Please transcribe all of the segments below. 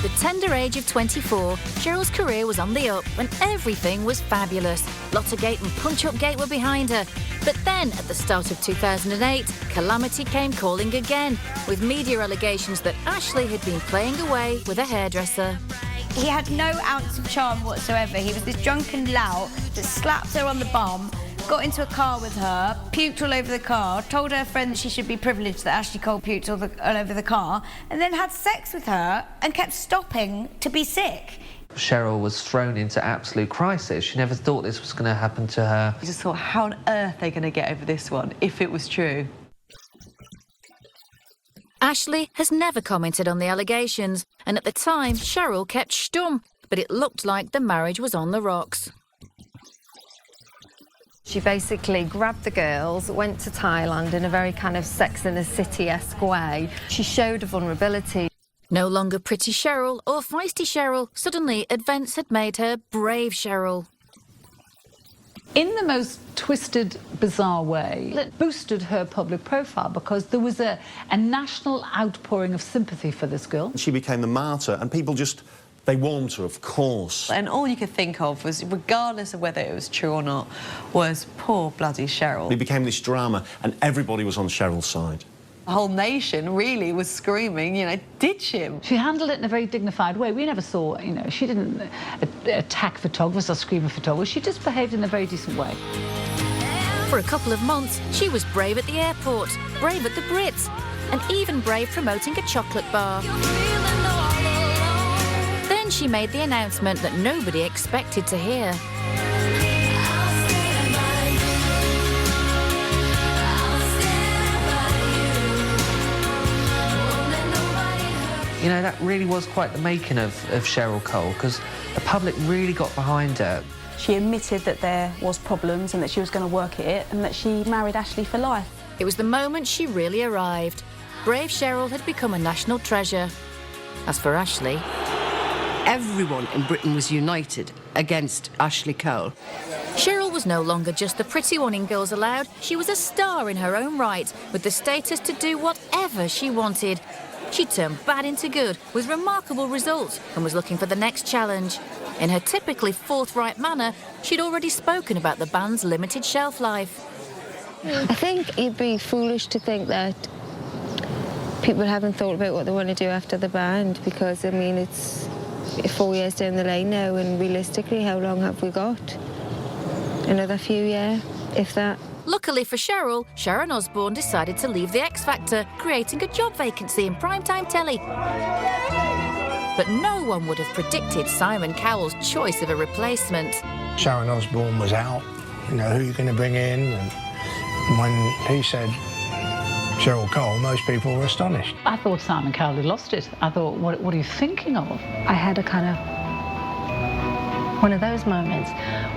At the tender age of 24, Cheryl's career was on the up and everything was fabulous. Lottergate and Punch-Up-Gate were behind her. But then, at the start of 2008, calamity came calling again, with media allegations that Ashley had been playing away with a hairdresser. He had no ounce of charm whatsoever. He was this drunken lout that slapped her on the bum, got into a car with her, puked all over the car, told her friend that she should be privileged that Ashley Cole puked all over the car, and then had sex with her and kept stopping to be sick. Cheryl was thrown into absolute crisis. She never thought this was going to happen to her. I just thought, how on earth are they going to get over this one, if it was true? Ashley has never commented on the allegations, and at the time, Cheryl kept stum, but it looked like the marriage was on the rocks. She basically grabbed the girls, went to Thailand in a very kind of Sex and the City-esque way. She showed a vulnerability. No longer pretty Cheryl or feisty Cheryl, suddenly events had made her brave Cheryl. In the most twisted, bizarre way, it boosted her public profile because there was a national outpouring of sympathy for this girl. She became the martyr, and people just, they warmed to her, of course. And all you could think of was, regardless of whether it was true or not, was poor bloody Cheryl. It became this drama, and everybody was on Cheryl's side. The whole nation really was screaming, you know, ditch him. She handled it in a very dignified way. We never saw, you know, she didn't attack photographers or scream at photographers. She just behaved in a very decent way. For a couple of months, she was brave at the airport, brave at the Brits, and even brave promoting a chocolate bar. Then she made the announcement that nobody expected to hear. You know, that really was quite the making of Cheryl Cole, because the public really got behind her. She admitted that there was problems and that she was going to work at it and that she married Ashley for life. It was the moment she really arrived. Brave Cheryl had become a national treasure. As for Ashley... Everyone in Britain was united against Ashley Cole. Cheryl was no longer just the pretty one in Girls Aloud. She was a star in her own right, with the status to do whatever she wanted. She turned bad into good, with remarkable results, and was looking for the next challenge. In her typically forthright manner, she'd already spoken about the band's limited shelf life. I think it'd be foolish to think that people haven't thought about what they want to do after the band, because, I mean, it's 4 years down the lane now, and realistically, how long have we got? Another few, yeah, if that. Luckily for Cheryl, Sharon Osbourne decided to leave the X Factor, creating a job vacancy in primetime telly. But no one would have predicted Simon Cowell's choice of a replacement. Sharon Osbourne was out, you know, who are you going to bring in? And when he said Cheryl Cole, most people were astonished. I thought Simon Cowell had lost it. I thought, what are you thinking of? I had a kind of one of those moments.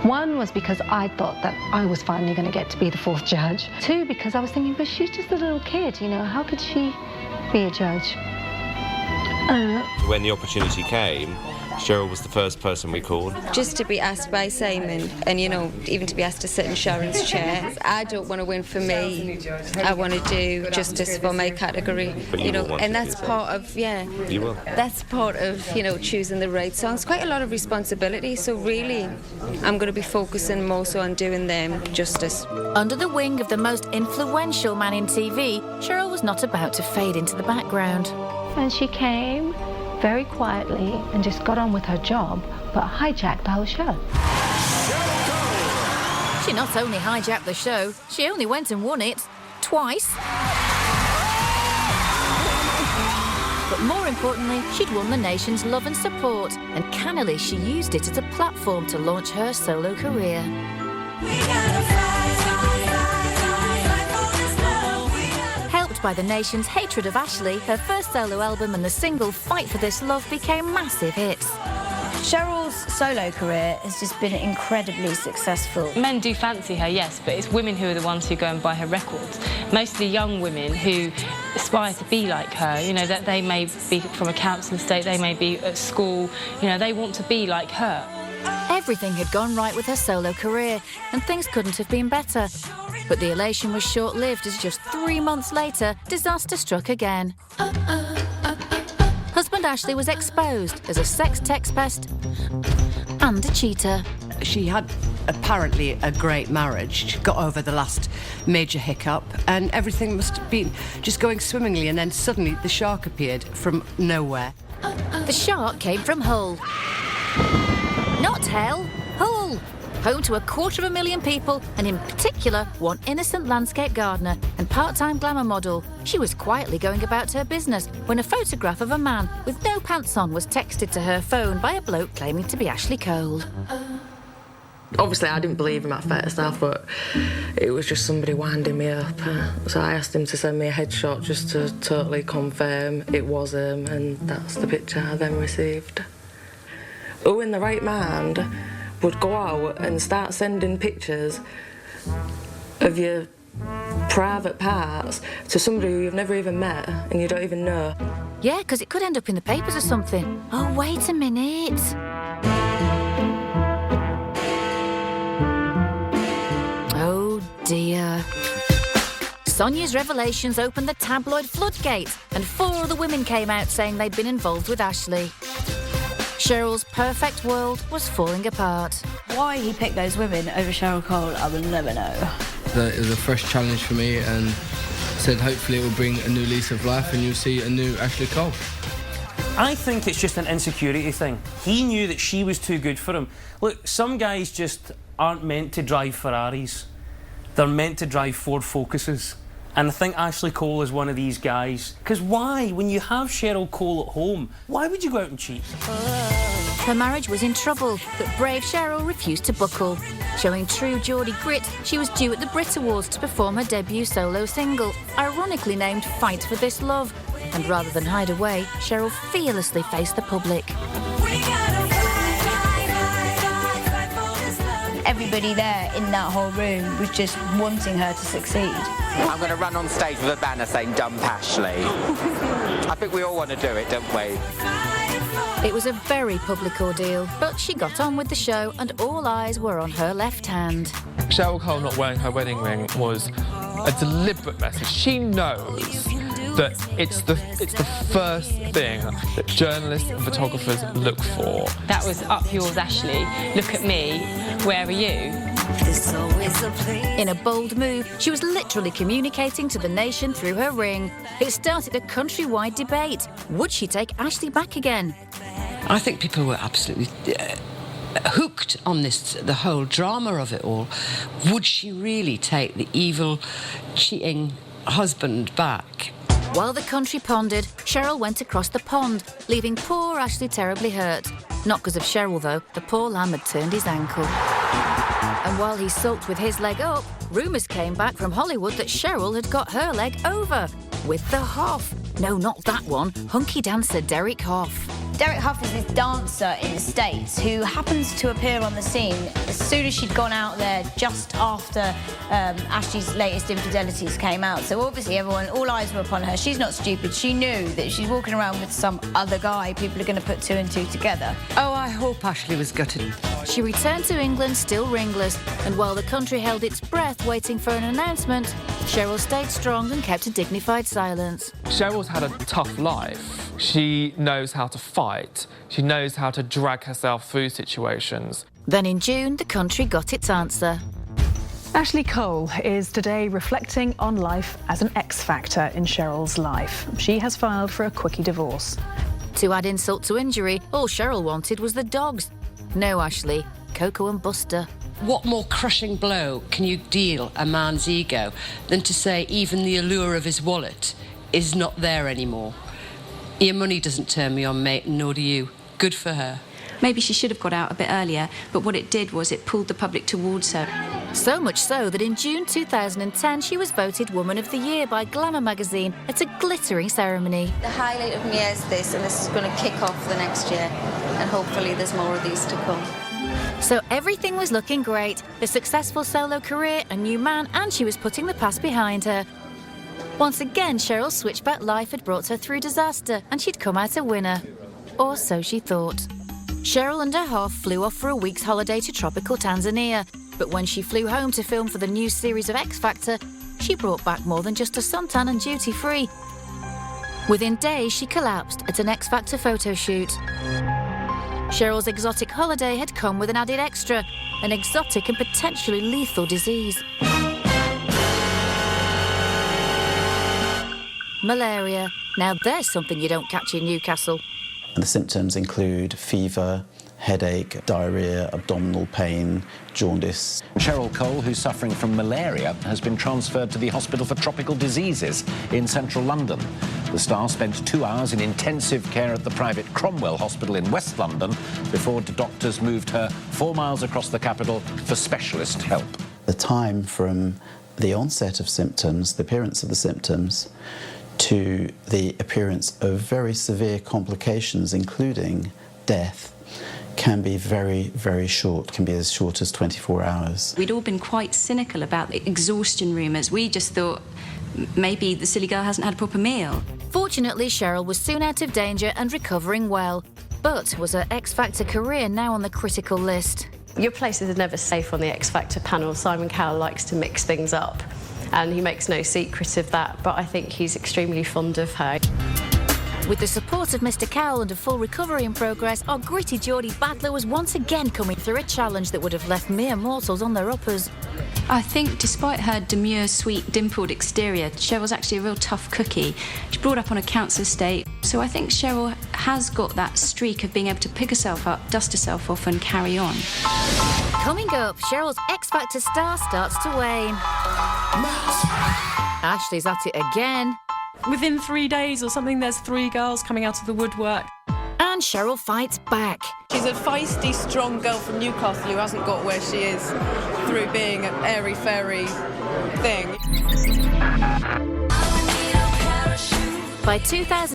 One was because I thought that I was finally going to get to be the fourth judge. Two, because I was thinking, but she's just a little kid, you know, how could she be a judge? When the opportunity came, Cheryl was the first person we called. Just to be asked by Simon, and, you know, even to be asked to sit in Sharon's chair. I don't want to win for me. I want to do justice for my category. But you know, will want and to that's do part of, yeah. You will. That's part of, you know, choosing the right songs. Quite a lot of responsibility, so really, I'm going to be focusing more so on doing them justice. Under the wing of the most influential man in TV, Cheryl was not about to fade into the background. And she came very quietly and just got on with her job, but hijacked the whole show. She not only hijacked the show, she only went and won it twice. But more importantly, she'd won the nation's love and support, and cannily she used it as a platform to launch her solo career. Helped by the nation's hatred of Ashley, her first solo album and the single Fight for This Love became massive hits. Cheryl's solo career has just been incredibly successful. Men do fancy her, yes, but it's women who are the ones who go and buy her records. Mostly young women who aspire to be like her, you know, that they may be from a council estate, they may be at school, you know, they want to be like her. Everything had gone right with her solo career, and things couldn't have been better. But the elation was short-lived as just 3 months later, disaster struck again. Husband and Ashley was exposed as a sex text pest and a cheater. She had apparently a great marriage. She got over the last major hiccup and everything must have been just going swimmingly, and then suddenly the shark appeared from nowhere. The shark came from Hull. Not hell, Hull. Home to 250,000 people, and in particular one innocent landscape gardener and part-time glamour model. She was quietly going about her business when a photograph of a man with no pants on was texted to her phone by a bloke claiming to be Ashley Cole. Obviously, I didn't believe him at first. I thought it was just somebody winding me up. So I asked him to send me a headshot just to totally confirm it was him, and that's the picture I then received. Who in the right mind would go out and start sending pictures of your private parts to somebody who you've never even met and you don't even know? Yeah, because it could end up in the papers or something. Oh, wait a minute. Oh, dear. Sonia's revelations opened the tabloid floodgates, and 4 other women came out saying they'd been involved with Ashley. Cheryl's perfect world was falling apart. Why he picked those women over Cheryl Cole, I will never know. It was a fresh challenge for me, and said hopefully it will bring a new lease of life and you'll see a new Ashley Cole. I think it's just an insecurity thing. He knew that she was too good for him. Look, some guys just aren't meant to drive Ferraris. They're meant to drive Ford Focuses. And I think Ashley Cole is one of these guys. Because why, when you have Cheryl Cole at home, why would you go out and cheat? Her marriage was in trouble, but brave Cheryl refused to buckle. Showing true Geordie grit, she was due at the Brit Awards to perform her debut solo single, ironically named Fight for This Love. And rather than hide away, Cheryl fearlessly faced the public. Everybody there in that whole room was just wanting her to succeed. I'm going to run on stage with a banner saying "Dump Ashley." I think we all want to do it, don't we? It was a very public ordeal, but she got on with the show and all eyes were on her left hand. Cheryl Cole not wearing her wedding ring was a deliberate message. She knows that it's the first thing that journalists and photographers look for. That was up yours, Ashley. Look at me. Where are you? In a bold move, she was literally communicating to the nation through her ring. It started a countrywide debate. Would she take Ashley back again? I think people were absolutely hooked on this, the whole drama of it all. Would she really take the evil, cheating husband back? While the country pondered, Cheryl went across the pond, leaving poor Ashley terribly hurt. Not because of Cheryl, though. The poor lamb had turned his ankle. And while he sulked with his leg up, rumours came back from Hollywood that Cheryl had got her leg over. With the Hoff. No, not that one. Hunky dancer Derek Hoff. Derek Hoff is this dancer in the States who happens to appear on the scene as soon as she'd gone out there just after Ashley's latest infidelities came out. So obviously all eyes were upon her. She's not stupid. She knew that she's walking around with some other guy. People are going to put 2 and 2 together. Oh, I hope Ashley was gutted. She returned to England still ringless, and while the country held its breath waiting for an announcement, Cheryl stayed strong and kept a dignified silence. Cheryl's had a tough life. She knows how to fight. She knows how to drag herself through situations. Then in June, the country got its answer. Ashley Cole is today reflecting on life as an X factor in Cheryl's life. She has filed for a quickie divorce. To add insult to injury, all Cheryl wanted was the dogs. No, Ashley, Coco and Buster. What more crushing blow can you deal a man's ego than to say even the allure of his wallet is not there anymore? Your money doesn't turn me on, mate, nor do you. Good for her. Maybe she should have got out a bit earlier, but what it did was it pulled the public towards her. So much so that in June 2010, she was voted Woman of the Year by Glamour magazine at a glittering ceremony. The highlight of me is this, and this is going to kick off the next year, and hopefully there's more of these to come. So everything was looking great. A successful solo career, a new man, and she was putting the past behind her. Once again, Cheryl's switchback life had brought her through disaster, and she'd come out a winner. Or so she thought. Cheryl and her Hoff flew off for a week's holiday to tropical Tanzania, but when she flew home to film for the new series of X Factor, she brought back more than just a suntan and duty-free. Within days, she collapsed at an X Factor photo shoot. Cheryl's exotic holiday had come with an added extra, an exotic and potentially lethal disease. Malaria. Now there's something you don't catch in Newcastle. The symptoms include fever, headache, diarrhoea, abdominal pain, jaundice. Cheryl Cole, who's suffering from malaria, has been transferred to the Hospital for Tropical Diseases in central London. The star spent 2 hours in intensive care at the private Cromwell Hospital in West London before the doctors moved her 4 miles across the capital for specialist help. The time from the onset of symptoms, the appearance of the symptoms, to the appearance of very severe complications, including death, can be very, very short, can be as short as 24 hours. We'd all been quite cynical about the exhaustion rumours. We just thought maybe the silly girl hasn't had a proper meal. Fortunately, Cheryl was soon out of danger and recovering well. But was her X Factor career now on the critical list? Your place is never safe on the X Factor panel. Simon Cowell likes to mix things up, and he makes no secret of that, but I think he's extremely fond of her. With the support of Mr. Cowell and a full recovery in progress, our gritty Geordie battler was once again coming through a challenge that would have left mere mortals on their uppers. I think despite her demure, sweet, dimpled exterior, Cheryl's actually a real tough cookie. She's brought up on a council estate, so I think Cheryl has got that streak of being able to pick herself up, dust herself off and carry on. Coming up, Cheryl's X Factor star starts to wane. Ashley's at it again. Within 3 days or something, there's 3 girls coming out of the woodwork. And Cheryl fights back. She's a feisty, strong girl from Newcastle who hasn't got where she is through being an airy-fairy thing. By 2000.